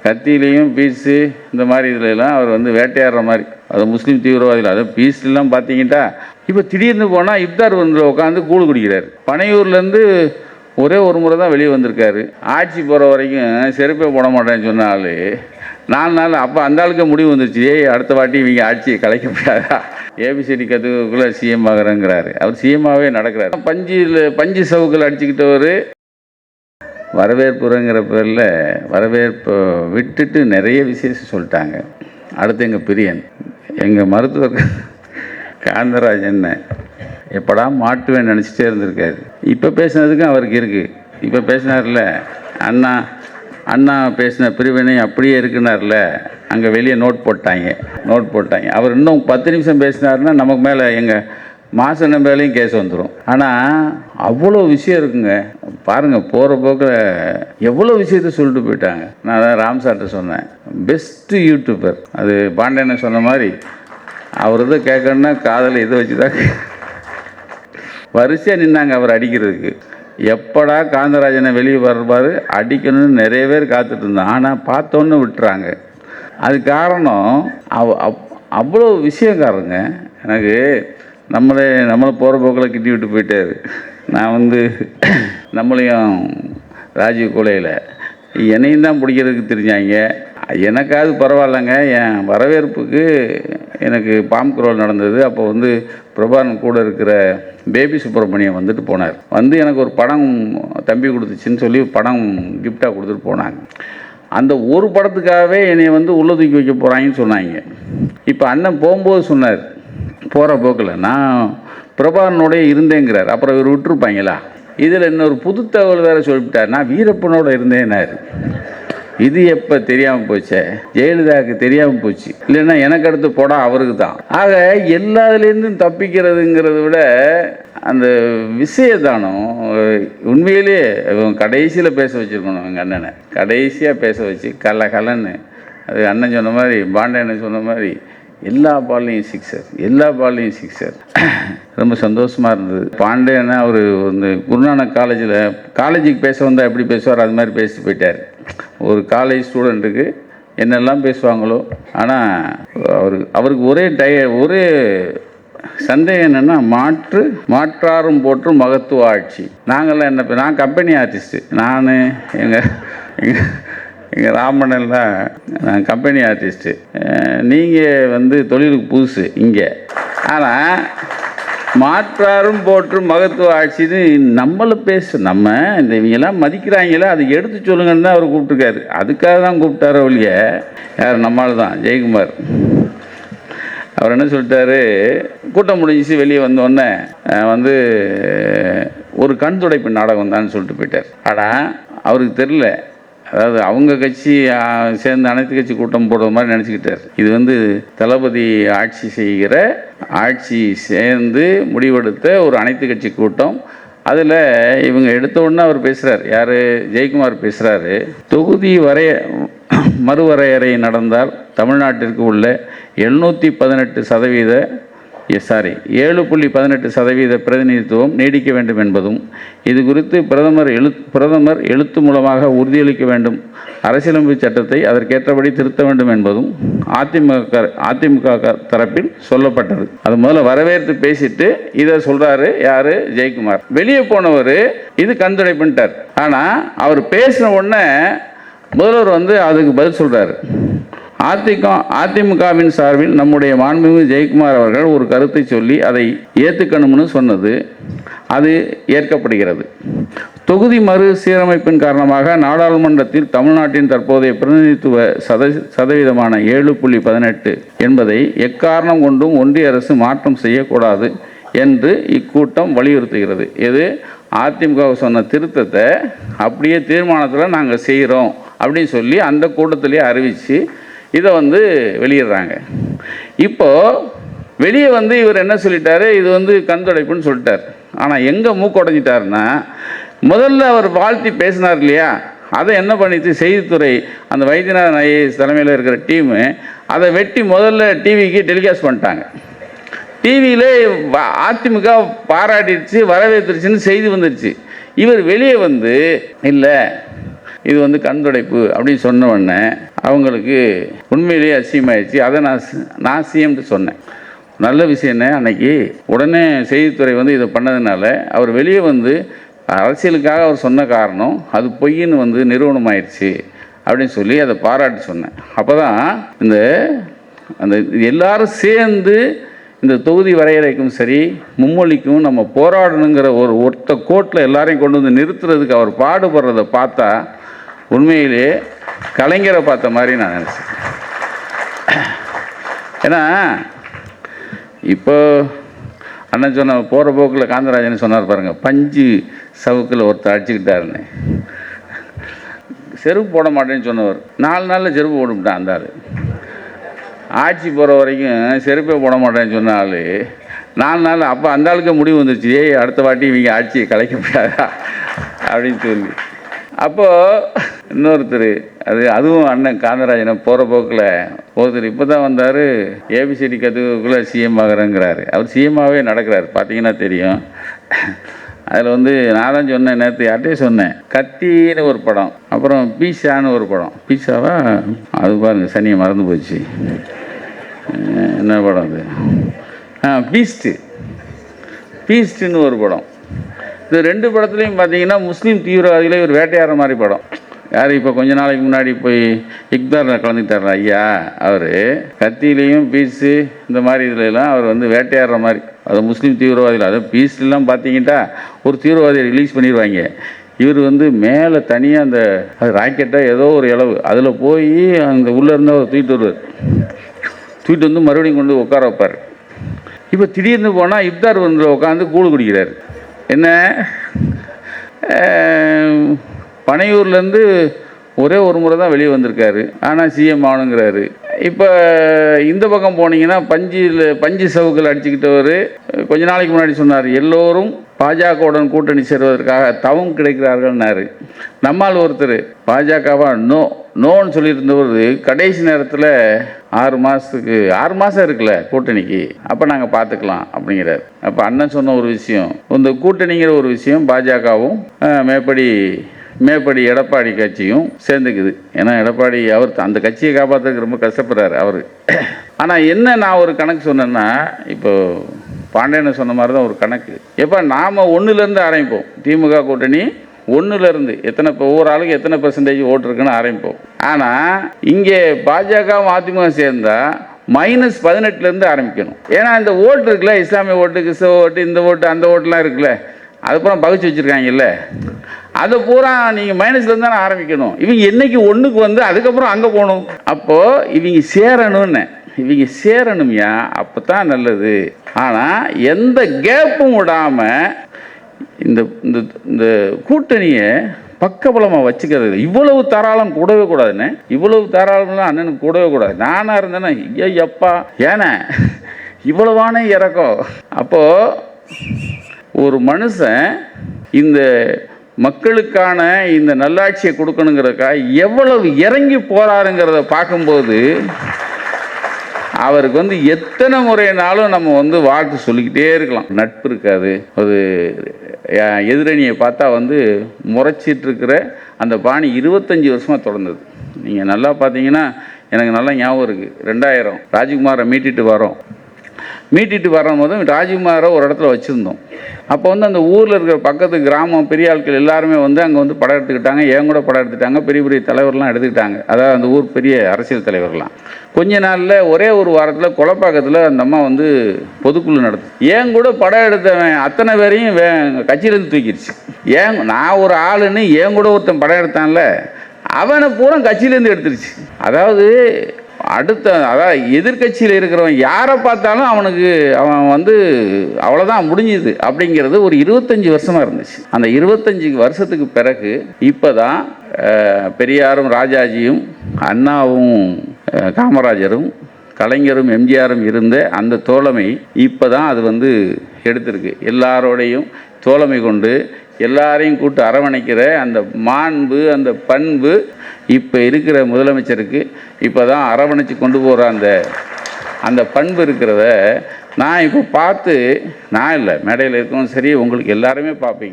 கத்தியிலையும் piece இந்த மாதிரி இதுலலாம் அவர் வந்து வேட்டையாடுற மாதிரி, அது முஸ்லீம் தீவிரவாதிகள். அது பீஸ்லாம் பார்த்தீங்கன்னா இப்போ திடீர்னு போனால் இப்தார் வந்து உட்காந்து கூழ் குடிக்கிறார். பனையூர்லேருந்து ஒரே ஒரு முறை தான் வெளியே வந்திருக்காரு. ஆட்சி போகிற வரைக்கும் செருப்பே போட மாட்டேன்னு சொன்ன ஆள் 4 நாள். அப்போ அந்த ஆளுக்கு முடிவு வந்துருச்சு, அடுத்த வாட்டி இவங்க ஆட்சியை கலைக்க முடியாதா, ஏபிசிடி கற்றுக்குள்ளே சிஎம் ஆகிறேங்கிறாரு. அவர் சிஎம்மாகவே நடக்கிறார். பஞ்சு சவுக்கள் அடிச்சுக்கிட்டவர் வரவேற்புங்கிற பேரில் வரவேற்பை விட்டுட்டு நிறைய விசேஷம் சொல்லிட்டாங்க. அடுத்து எங்கள் பிரியன், எங்கள் மருத்துவர் காந்தராஜன் எப்படா மாட்டுவேன்னு நினச்சிட்டே இருந்திருக்காரு. இப்போ பேசினதுக்கும் அவருக்கு இருக்குது. இப்போ பேசினார்ல அண்ணா பேசின பிரிவினை அப்படியே இருக்குனார்ல, அங்கே வெளியே நோட் போட்டாங்க. அவர் இன்னும் 10 நிமிஷம் பேசினார்னா நமக்கு மேலே எங்கள் மாசன மேலேயும் கேஸ் வந்துடும். ஆனால் அவ்வளோ விஷயம் இருக்குங்க பாருங்கள். போகிற போக்கில் எவ்வளோ விஷயத்த சொல்லிட்டு போயிட்டாங்க. நான் தான் ராம் சார்ட்ட சொன்னேன், பெஸ்ட்டு யூடியூபர். அது பாண்டியனை சொன்ன மாதிரி அவர் இதை கேட்கணுன்னா காதலை இதை வச்சு தான் வரிசையாக நின்னாங்க அவர் அடிக்கிறதுக்கு. எப்படா காந்தராஜனை வெளியே வர்றாரு அடிக்கணும்னு நிறைய பேர் காத்துட்டு இருந்தான். ஆனால் பார்த்தோன்னு விட்டுறாங்க. அது காரணம் அவ்வளோ விஷயக்காரங்க. எனக்கு நம்மளை போகிற போக்கில் கிட்டி விட்டு போயிட்டாரு. நான் வந்து நம்மளையும் ராஜீவ் கொலையில் என்னையும் தான் பிடிக்கிறதுக்கு தெரிஞ்சாங்க. எனக்காவது பரவாயில்லைங்க. என் வரவேற்புக்கு எனக்கு பாம்குரோல் நடந்தது. அப்போ வந்து பிரபாகரன் கூட இருக்கிற பேபி சுப்பிரமணியம் வந்துட்டு போனார். வந்து எனக்கு ஒரு படம் தம்பி கொடுத்துச்சின்னு சொல்லி படம் கிஃப்டாக கொடுத்துட்டு போனாங்க. அந்த ஒரு படத்துக்காகவே என்னை வந்து உள்ள தூக்கி வைக்க போகிறாங்கன்னு சொன்னாங்க. இப்போ அண்ணன் போகும்போது சொன்னார், போகிற போக்கில் நான் பிரபாகரனோடய இருந்தேங்கிறார். அப்புறம் இவர் விட்டுருப்பாங்களா? இதில் இன்னொரு புது தகவல் வேறு சொல்லிவிட்டார், நான் வீரப்பனோட இருந்தேன்னாரு. இது எப்போ தெரியாமல் போச்சே, ஜெயலலிதாவுக்கு தெரியாமல் போச்சு. இல்லைன்னா எனக்கு அடுத்து போடா அவருக்கு தான். ஆக எல்லாத்துலேருந்தும் தப்பிக்கிறதுங்கிறத விட அந்த விஷயத்தானம் உண்மையிலேயே கடைசியில் பேச வச்சுருக்கணும். எங்கள் அண்ணனை கடைசியாக பேச வச்சு கலன்னு. அது அண்ணன் சொன்ன மாதிரி, பாண்டியன் சொன்ன மாதிரி எல்லா பால்லையும் சிக்ஸர். ரொம்ப சந்தோஷமாக இருந்தது. பாண்டியனை அவர் வந்து குருநானக் காலேஜுக்கு பேச வந்தால் எப்படி பேசுவார் அது மாதிரி பேசிட்டு போயிட்டார். ஒரு காலேஜ் ஸ்டூடெண்ட்டுக்கு என்னெல்லாம் பேசுவாங்களோ. ஆனால் அவருக்கு ஒரே சந்தேகம் என்னென்னா, மாற்றாரும் போற்றும் மகத்துவ ஆட்சி. நாங்கள்லாம் நான் கம்பெனி ஆர்டிஸ்ட்டு. நான் எங்கள் ராமனெல்லாம் நான் கம்பெனி ஆர்டிஸ்ட்டு. நீங்கள் வந்து தொழிலுக்கு புதுசு இங்கே. ஆனால் மாற்றாரும் போற்றும் மகத்துவ ஆட்சின்னு நம்மளை நம்ம இந்த இவங்கெல்லாம் மதிக்கிறாங்களே அதை எடுத்து சொல்லுங்கன்னு தான் அவர் கூப்பிட்டுருக்காரு. அதுக்காக தான் கூப்பிட்டாரோ ஒழிய யார் நம்மளால் தான் ஜெயக்குமார். அவர் என்ன சொல்லிட்டாரு, கூட்டம் முடிஞ்சிச்சு வெளியே வந்தோடனே வந்து ஒரு கண் துடைப்பு நாடகம் தான்னு சொல்லிட்டு போயிட்டார். ஆனால் அவருக்கு தெரில, அதாவது அவங்க கட்சி சேர்ந்து அனைத்து கட்சி கூட்டம் போடுற மாதிரி நினச்சிக்கிட்டார். இது வந்து தளபதி ஆட்சி சேர்ந்து முடிவெடுத்த ஒரு அனைத்து கட்சி கூட்டம். அதில் இவங்க எடுத்த உடனே அவர் பேசுகிறார், யார் ஜெயக்குமார் பேசுகிறாரு, தொகுதி மறுவரையறை நடந்தால் தமிழ்நாட்டிற்கு உள்ள 7.18% பிரதிநிதித்துவம் நீடிக்க வேண்டும் என்பதும், இது குறித்து பிரதமர் எழுத்து மூலமாக உறுதியளிக்க வேண்டும், அரசியலமைப்பு சட்டத்தை அதற்கேற்றபடி திருத்த வேண்டும் என்பதும் அதிமுக தரப்பில் சொல்லப்பட்டது. அது முதல்ல வரவேற்று பேசிட்டு இதை சொல்றாரு யாரு, ஜெயக்குமார். வெளியே போனவர் இது கண்துடைப்புட்டார். ஆனால் அவர் பேசின உடனே முதல்வர் வந்து அதுக்கு பதில் சொல்றாரு. அதிமுகவின் சார்பில் நம்முடைய மாண்புமிகு ஜெயக்குமார் அவர்கள் ஒரு கருத்தை சொல்லி அதை ஏற்றுக்கணும்னு சொன்னது, அது ஏற்கப்படுகிறது. தொகுதி மறுசீரமைப்பின் காரணமாக நாடாளுமன்றத்தில் தமிழ்நாட்டின் தற்போதைய பிரதிநிதித்துவ சதவீதமான 7.18 என்பதை எக்காரணம் கொண்டும் ஒன்றிய அரசு மாற்றம் செய்யக்கூடாது என்று இக்கூட்டம் வலியுறுத்துகிறது. இது அதிமுக சொன்ன திருத்தத்தை அப்படியே தீர்மானத்தில் நாங்கள் செய்கிறோம் அப்படின்னு சொல்லி அந்த கூட்டத்திலேயே அறிவித்து இதை வந்து வெளியிடுறாங்க. இப்போது வெளியே வந்து இவர் என்ன சொல்லிட்டாரு, இது வந்து கண்துடைப்புன்னு சொல்லிட்டார். ஆனால் எங்கே மூக்கொடைஞ்சிட்டாருன்னா, முதல்ல அவர் வாழ்த்தி பேசினார் இல்லையா, அதை என்ன பண்ணிச்சு செய்தித்துறை, அந்த வைத்தியநாதன் ஐஏஎஸ் தலைமையில் இருக்கிற டீமு அதை வெட்டி முதல்ல டிவிக்கு டெலிகாஸ்ட் பண்ணிட்டாங்க. டிவியில் அதிமுக பாராட்டிடுச்சு, வரவேற்றுருச்சுன்னு செய்தி வந்துடுச்சு. இவர் வெளியே வந்து இல்லை இது வந்து கண்துடைப்பு அப்படின்னு சொன்ன உடனே அவங்களுக்கு உண்மையிலேயே அசிங்கமாயிடுச்சு. அதை நான் சிஎம்ட்டு சொன்னேன். நல்ல விஷயம் என்ன, அன்னைக்கு உடனே செய்தித்துறை வந்து இதை பண்ணதுனால அவர் வெளியே வந்து அரசியலுக்காக அவர் சொன்ன காரணம் அது பொய்ன்னு வந்து நிறுவனம் ஆயிடுச்சு அப்படின்னு சொல்லி அதை பாராட்டி சொன்னேன். அப்போ தான் அந்த எல்லாரும் சேர்ந்து இந்த தொகுதி வரையறைக்கும் சரி மும்மொழிக்கும் நம்ம போராடணுங்கிற ஒரு ஒத்த கோட்டில் எல்லாரையும் கொண்டு வந்து நிறுத்துறதுக்கு அவர் பாடுபடுறதை பார்த்தா உண்மையிலே கலைஞரை பார்த்த மாதிரி நான் நினச்சேன். ஏன்னா இப்போ அண்ணன் சொன்ன போகிற போக்கில் காந்தராஜன் சொன்னார் பாருங்கள், பஞ்சு சவுக்கில் ஒருத்தர் அடிச்சுக்கிட்டாருன்னு. செருப்பு போட மாட்டேன்னு சொன்னவர் 4 நாளில் செருப்பு போட்டுவிட்டான். அந்த ஆள் ஆட்சி போகிற வரைக்கும் செருப்பே போட மாட்டேன்னு சொன்ன ஆள் 4 நாள். அப்போ அந்த ஆளுக்கு முடிவு வந்துருச்சு, அடுத்த வாட்டி இவங்க ஆட்சியை கலைக்க முடியாதா அப்படின்னு சொல்லி. அப்போது இன்னொருத்தர் அதுவும் அண்ணன் காந்தராஜனை போகிற போக்கில் ஒருத்தர் இப்போ தான் வந்தார், ஏபிசிடி கற்றுக்குள்ளே சிஎம் ஆகிறேங்கிறாரு. அவர் சிஎம்மாகவே நடக்கிறார், பார்த்தீங்கன்னா தெரியும். அதில் வந்து நான் தான் சொன்னேன், நேற்று யார்கிட்டே சொன்னேன், கத்தின்னு ஒரு படம், அப்புறம் பீஸான்னு ஒரு படம். பீஸாவா அது பாருங்கள், சனியை மறந்து போச்சு. என்ன படம் அது? பீஸ்ட்டுன்னு ஒரு படம். இந்த 2 படத்துலையும் பார்த்தீங்கன்னா முஸ்லீம் தீவிரவாதிகளே ஒரு வேட்டையாடுற மாதிரி படம். யார் இப்போ கொஞ்ச நாளைக்கு முன்னாடி போய் இக்தாரில் கலந்துக்கிட்டார் ஐயா, அவர் கத்திலையும் பீஸு இந்த மாதிரி இதுலலாம் அவர் வந்து வேட்டையாடுற மாதிரி. அது முஸ்லீம் தீவிரவாதிகள். அது பீஸ்லாம் பார்த்தீங்கன்னா ஒரு தீவிரவாதியை ரிலீஸ் பண்ணிடுவாங்க. இவர் வந்து மேலே தனியாக அந்த அது ராக்கெட்டாக ஏதோ ஒரு இளவு அதில் போய் அந்த உள்ளே இருந்தால் அவர் தூக்கிட்டு வருவார். தூக்கிட்டு வந்து மறுபடியும் கொண்டு உட்கார வைப்பார். இப்போ திடீர்னு போனால் இப்தார் வந்து உட்காந்து கூழ் குடிக்கிறார். என்ன, பனையூர்லேருந்து ஒரே ஒரு முறை தான் வெளியே வந்திருக்காரு, ஆனால் சிஎம் ஆகணுங்கிறாரு. இப்போ இந்த பக்கம் போனீங்கன்னா பஞ்சு சவுக்கில் அடிச்சுக்கிட்டவர் கொஞ்ச நாளைக்கு முன்னாடி சொன்னார், எல்லோரும் பாஜகவுடன் கூட்டணி சேருவதற்காக தவம் கிடைக்கிறார்கள்னாரு. நம்மால் ஒருத்தர் பாஜகவா நோன்னு சொல்லியிருந்தவர் கடைசி நேரத்தில் 6 மாதம் இருக்குல்ல கூட்டணிக்கு, அப்போ நாங்கள் பார்த்துக்கலாம் அப்படிங்கிறார். அப்போ அண்ணன் சொன்ன ஒரு விஷயம், இந்த கூட்டணிங்கிற ஒரு விஷயம் பாஜகவும் மேற்படி எடப்பாடி கட்சியும் சேர்ந்துக்குது. ஏன்னா எடப்பாடி அவர் அந்த கட்சியை காப்பாற்றுறதுக்கு ரொம்ப கஷ்டப்படுறாரு அவர். ஆனால் என்ன, நான் ஒரு கணக்கு சொன்னேன்னா, இப்போ பாண்டியனை சொன்ன மாதிரி தான் ஒரு கணக்கு. எப்போ நாம் 1லேருந்து ஆரம்பிப்போம், திமுக கூட்டணி 1லேருந்து எத்தனை, இப்போ ஒவ்வொரு ஆளுக்கு எத்தனை % ஓட்டு இருக்குன்னு ஆரம்பிப்போம். ஆனால் இங்கே பாஜகவும் அதிமுக சேர்ந்தால் -18லேருந்து ஆரம்பிக்கணும். ஏன்னா இந்த ஓட்டு இருக்குல்ல, இஸ்லாமிய ஓட்டு, கிறிஸ்தவ ஓட்டு, இந்த ஓட்டு அந்த ஓட்டுலாம் இருக்குல்ல, அதுக்கப்புறம் பகிச்சு வச்சுருக்காங்கல்ல, அதை பூரா நீங்கள் -லேருந்து தானே ஆரம்பிக்கணும். இவங்க என்னைக்கு 1க்கு வந்து அதுக்கப்புறம் அங்கே போகணும். அப்போது இவங்க சேரணும்யா, அப்போ தான் நல்லது. ஆனால் எந்த கேப்பும் விடாமல் இந்த கூட்டணியை பக்கபலமாக வச்சுக்கிறது. இவ்வளவு தாராளம் கூடவே கூடாதுன்னு, இவ்வளவு தாராளம்லாம் அண்ணனுக்கு கூடவே கூடாது. நானாக இருந்தேன்னா ஐயப்பா ஏன்னா இவ்வளவான இறக்கம். அப்போது ஒரு மனுஷன் இந்த மக்களுக்கான இந்த நல்லாட்சியை கொடுக்கணுங்கிறதுக்காக எவ்வளவு இறங்கி போறாருங்கிறத பார்க்கும்போது அவருக்கு வந்து எத்தனை முறைனாலும் நம்ம வந்து வாழ்த்து சொல்லிக்கிட்டே இருக்கலாம். நட்பு இருக்காது. ஒரு எதிரணியை பார்த்தா வந்து முறைச்சிட்டு இருக்கிற அந்த பாணி 25 வருஷமாக தொடர்ந்தது. நீங்கள் நல்லா பார்த்தீங்கன்னா எனக்கு நல்லா ஞாபகம் இருக்குது. 2000 ராஜ்குமாரை மீட்டிட்டு வரும்போது ராஜ்குமாரை ஒரு இடத்துல வச்சுருந்தோம். அப்போ வந்து அந்த ஊரில் இருக்கிற பக்கத்து கிராமம் பெரிய ஆட்கள் எல்லாருமே வந்து அங்கே வந்து படம் எடுத்துக்கிட்டாங்க. ஏன் கூட படம் எடுத்துட்டாங்க. பெரிய பெரிய தலைவர்லாம் எடுத்துக்கிட்டாங்க. அதாவது அந்த ஊர் பெரிய அரசியல் தலைவர்லாம். கொஞ்ச நாளில் ஒரே ஒரு வாரத்தில் கொலப்பாக்கத்தில் அந்த அம்மா வந்து பொதுக்குழு நடத்து. ஏன் கூட படம் எடுத்தவன் அத்தனை பேரையும் கட்சியிலேருந்து தூக்கிடுச்சு. நான் ஒரு ஆளுன்னு ஏன் கூட ஒருத்தன் படம் எடுத்தான்ல, அவனை பூரா கட்சியிலேருந்து எடுத்துருச்சு. அதாவது எதிர்கட்சியில் இருக்கிறவன் யாரை பார்த்தாலும் அவன் வந்து அவ்வளோதான் முடிஞ்சுது அப்படிங்கிறது ஒரு 25 வருஷமாக இருந்துச்சு. அந்த 25 வருஷத்துக்கு பிறகு இப்போ தான் பெரியாரும் ராஜாஜியும் அண்ணாவும் காமராஜரும் கலைஞரும் எம்ஜிஆரும் இருந்த அந்த தோழமை இப்போ தான் அது வந்து எடுத்திருக்கு. எல்லாரோடையும் தோழமை கொண்டு எல்லாரையும் கூட்டு அரவணைக்கிற அந்த மாண்பு, அந்த பண்பு இப்போ இருக்கிற முதலமைச்சருக்கு இப்போ தான் அரவணைச்சு கொண்டு போகிற அந்த பண்பு இருக்கிறத நான் இப்போ பார்த்து, நான் இல்லை மேடையில் இருக்கவும் சரி, உங்களுக்கு எல்லாருமே பார்ப்பீங்க.